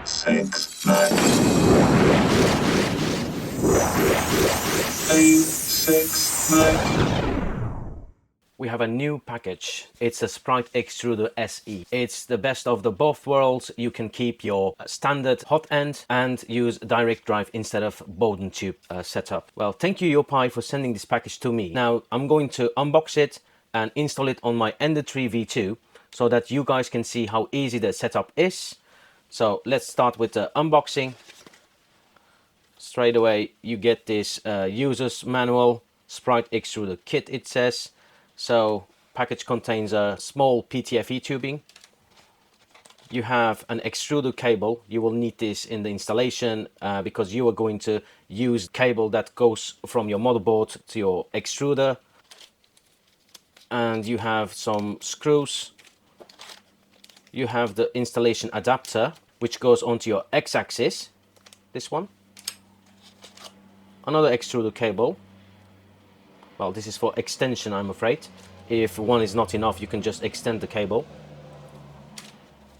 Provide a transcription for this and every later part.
6, 9. 8, 6, 9. We have a new package. It's a Sprite Extruder SE. It's the best of the both worlds. You can keep your standard hot end and use direct drive instead of Bowden tube setup. Well, thank you Yoopai for sending this package to me. Now I'm going to unbox it and install it on my Ender 3 V2 so that you guys can see how easy the setup is. So let's start with the unboxing. Straight away you get this user's manual, Sprite Extruder kit it says. So package contains a small PTFE tubing. You have an extruder cable. You will need this in the installation because you are going to use cable that goes from your motherboard to your extruder. And you have some screws. You have the installation adapter which goes onto your X-axis, this one. Another extruder cable. Well, this is for extension, I'm afraid. If one is not enough, you can just extend the cable.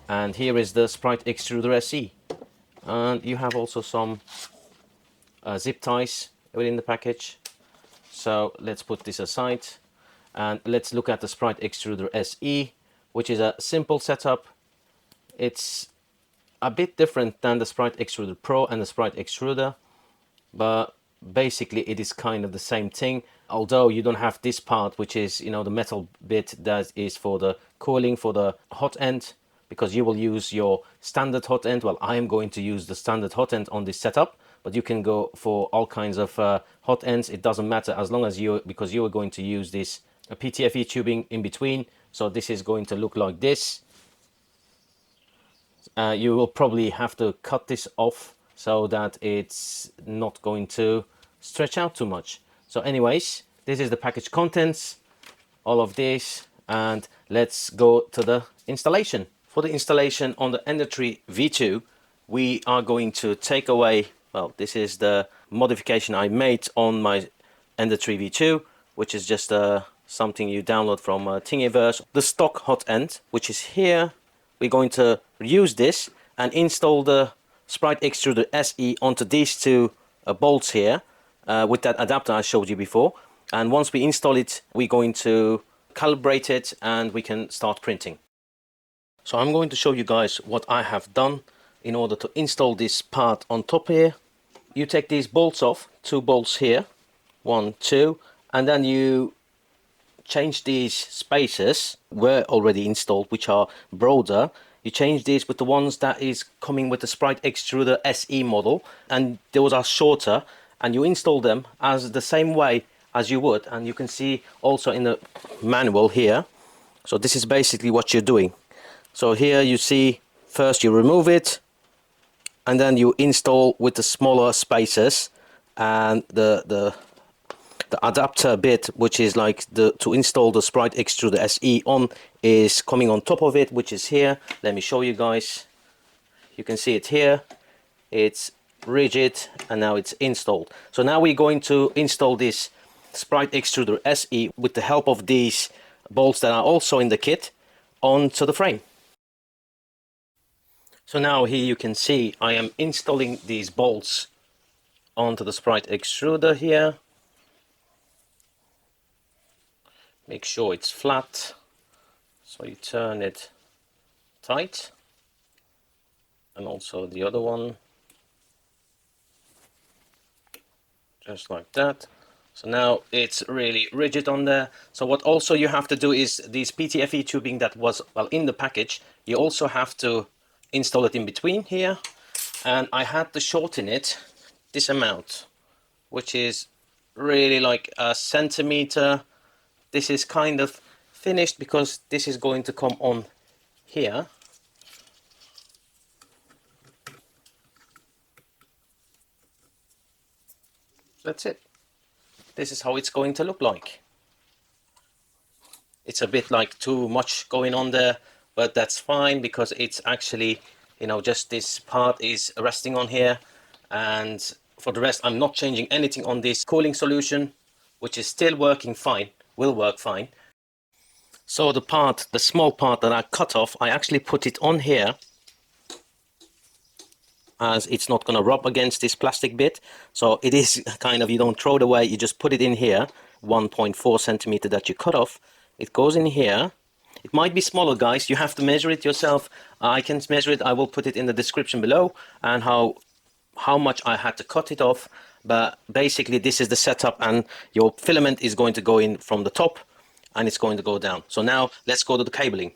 And here is the Sprite Extruder SE. And you have also some zip ties within the package. So let's put this aside. And let's look at the Sprite Extruder SE, which is a simple setup. It's a bit different than the Sprite Extruder Pro and the Sprite Extruder, but basically it is kind of the same thing, although you don't have this part, which is, you know, the metal bit that is for the cooling for the hot end, because you will use your standard hot end. Well, I am going to use the standard hot end on this setup, but you can go for all kinds of hot ends. It doesn't matter as long as because you are going to use this PTFE tubing in between. So this is going to look like this. You will probably have to cut this off so that it's not going to stretch out too much. So anyways, this is the package contents, all of this, and let's go to the installation. For the installation on the Ender 3 V2, we are going to take away, well, this is the modification I made on my Ender 3 V2, which is just something you download from Thingiverse. The stock hot end, which is here, we're going to use this and install the Sprite Extruder SE onto these two bolts here with that adapter I showed you before. And once we install it, we're going to calibrate it and we can start printing. So I'm going to show you guys what I have done in order to install this part on top here. You take these bolts off, two bolts here, 1, 2, and then you change these spacers, were already installed, which are broader. You change these with the ones that is coming with the Sprite Extruder SE model, and those are shorter, and you install them as the same way as you would, and you can see also in the manual here. So this is basically what you're doing. So here you see first you remove it, and then you install with the smaller spacers, and the adapter bit, which is like to install the Sprite Extruder SE on, is coming on top of it, which is here. Let me show you guys. You can see it here. It's rigid and now it's installed. So now we're going to install this Sprite Extruder SE with the help of these bolts that are also in the kit onto the frame. So now here you can see I am installing these bolts onto the Sprite Extruder here. Make sure it's flat, so you turn it tight, and also the other one, just like that. So now it's really rigid on there. So what also you have to do is these PTFE tubing that was, well, in the package, you also have to install it in between here, and I had to shorten it this amount, which is really like a centimeter. This is kind of finished because this is going to come on here. That's it. This is how it's going to look like. It's a bit like too much going on there, but that's fine because it's actually, you know, just this part is resting on here, and for the rest I'm not changing anything on this cooling solution, which is still working fine, will work fine. So the small part that I cut off, I actually put it on here as it's not going to rub against this plastic bit. So it is kind of, you don't throw it away, you just put it in here. 1.4 centimeter that you cut off, it goes in here. It might be smaller, guys, you have to measure it yourself. I can measure it, I will put it in the description below, and how much I had to cut it off. But basically this is the setup, and your filament is going to go in from the top and it's going to go down. So now let's go to the cabling.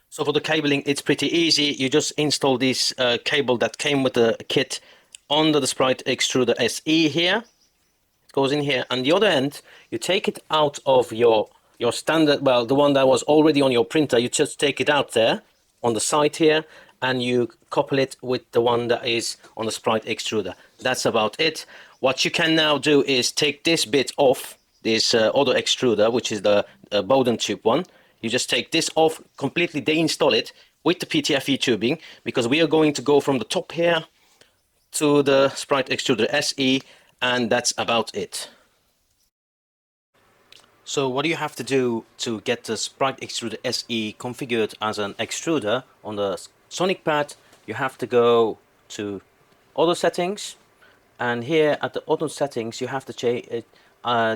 So for the cabling, it's pretty easy. You just install this cable that came with the kit under the Sprite Extruder SE here. It goes in here, and the other end, you take it out of your standard, well, the one that was already on your printer. You just take it out there on the side here, and you couple it with the one that is on the Sprite Extruder. That's about it. What you can now do is take this bit off, this other extruder, which is the Bowden tube one. You just take this off, completely deinstall it with the PTFE tubing, because we are going to go from the top here to the Sprite Extruder SE, and that's about it. So what do you have to do to get the Sprite Extruder SE configured as an extruder on the Sonic pad? You have to go to Auto Settings, and here at the Auto Settings you have to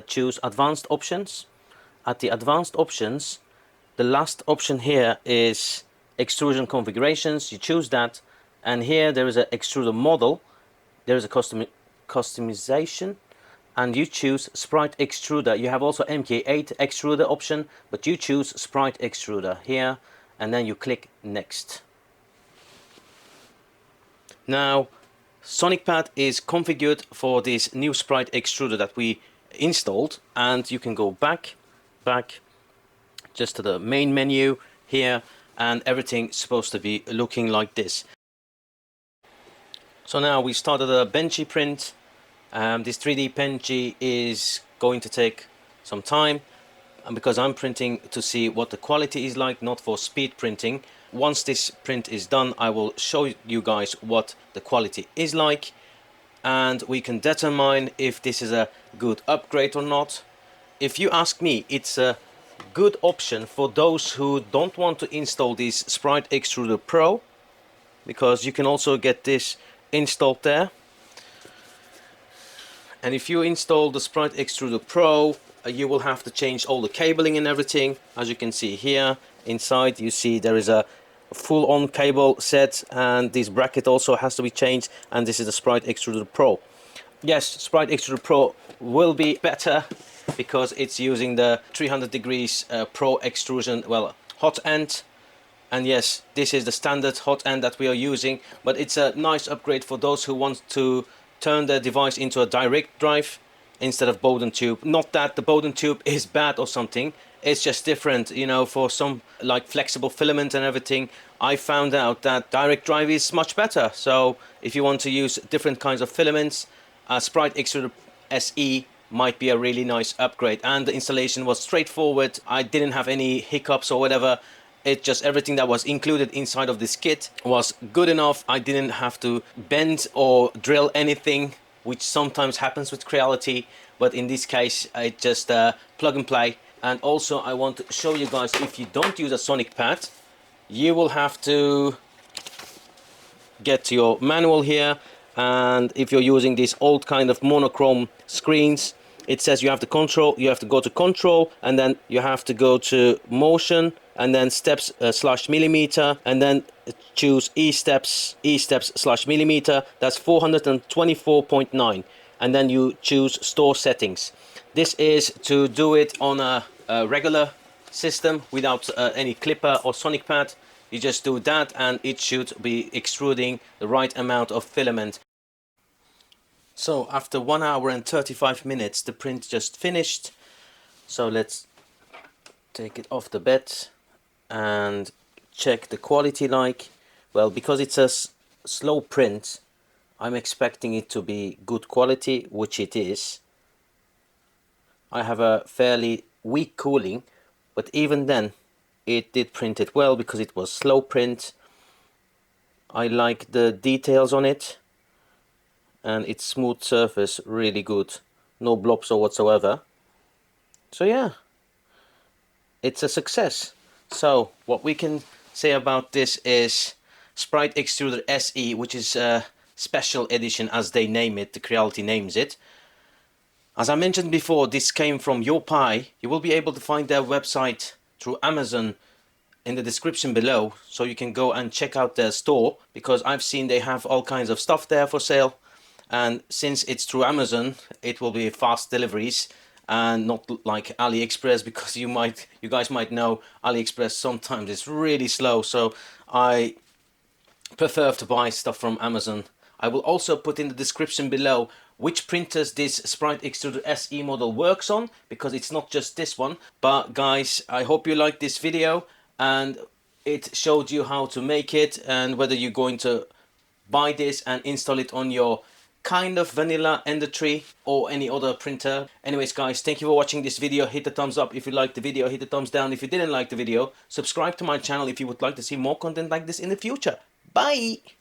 choose Advanced Options. At the Advanced Options, the last option here is Extrusion Configurations. You choose that, and here there is an extruder model, there is a customization, and you choose Sprite Extruder. You have also MK8 extruder option, but you choose Sprite Extruder here, and then you click Next. Now SonicPad is configured for this new Sprite Extruder that we installed, and you can go back just to the main menu here, and everything's supposed to be looking like this. So now we started a Benchy print. This 3D Benchy is going to take some time, and because I'm printing to see what the quality is like, not for speed printing. Once this print is done, I will show you guys what the quality is like, and we can determine if this is a good upgrade or not. If you ask me, it's a good option for those who don't want to install this Sprite Extruder Pro, because you can also get this installed there. And if you install the Sprite Extruder Pro, you will have to change all the cabling and everything. As you can see here inside, you see there is a full-on cable set, and this bracket also has to be changed, and this is the Sprite Extruder Pro. Yes, Sprite Extruder Pro will be better because it's using the 300 degrees Pro extrusion, well, hot end. And yes, this is the standard hot end that we are using, but it's a nice upgrade for those who want to turn their device into a direct drive instead of Bowden tube. Not that the Bowden tube is bad or something, it's just different, you know. For some like flexible filament and everything, I found out that direct drive is much better. So if you want to use different kinds of filaments, Sprite Extruder SE might be a really nice upgrade, and the installation was straightforward. I didn't have any hiccups or whatever. It just, everything that was included inside of this kit was good enough. I didn't have to bend or drill anything, which sometimes happens with Creality, but in this case it just plug and play. And also I want to show you guys, if you don't use a Sonic pad, you will have to get to your manual here, and if you're using these old kind of monochrome screens, it says you have to go to control, and then you have to go to motion, and then steps slash millimeter, and then choose E steps slash millimeter. That's 424.9, and then you choose store settings. This is to do it on a regular system without any clipper or Sonic pad. You just do that, and it should be extruding the right amount of filament. So after 1 hour and 35 minutes, the print just finished. So let's take it off the bed and check the quality like. Well, because it's a slow print, I'm expecting it to be good quality, which it is. I have a fairly weak cooling, but even then it did print it well because it was slow print. I like the details on it, and its smooth surface really good, no blobs or whatsoever. So yeah, it's a success. So what we can say about this is Sprite Extruder SE, which is a special edition as they name it, the Creality names it. As I mentioned before, this came from Yoopai. You will be able to find their website through Amazon in the description below, so you can go and check out their store, because I've seen they have all kinds of stuff there for sale. And since it's through Amazon, it will be fast deliveries and not like AliExpress, because you guys might know AliExpress sometimes is really slow. So I prefer to buy stuff from Amazon. I will also put in the description below which printers this Sprite Extruder SE model works on, because it's not just this one. But guys, I hope you liked this video and it showed you how to make it, and whether you're going to buy this and install it on your kind of vanilla Ender 3 or any other printer. Anyways guys, thank you for watching this video. Hit the thumbs up if you liked the video, hit the thumbs down if you didn't like the video, subscribe to my channel if you would like to see more content like this in the future. Bye!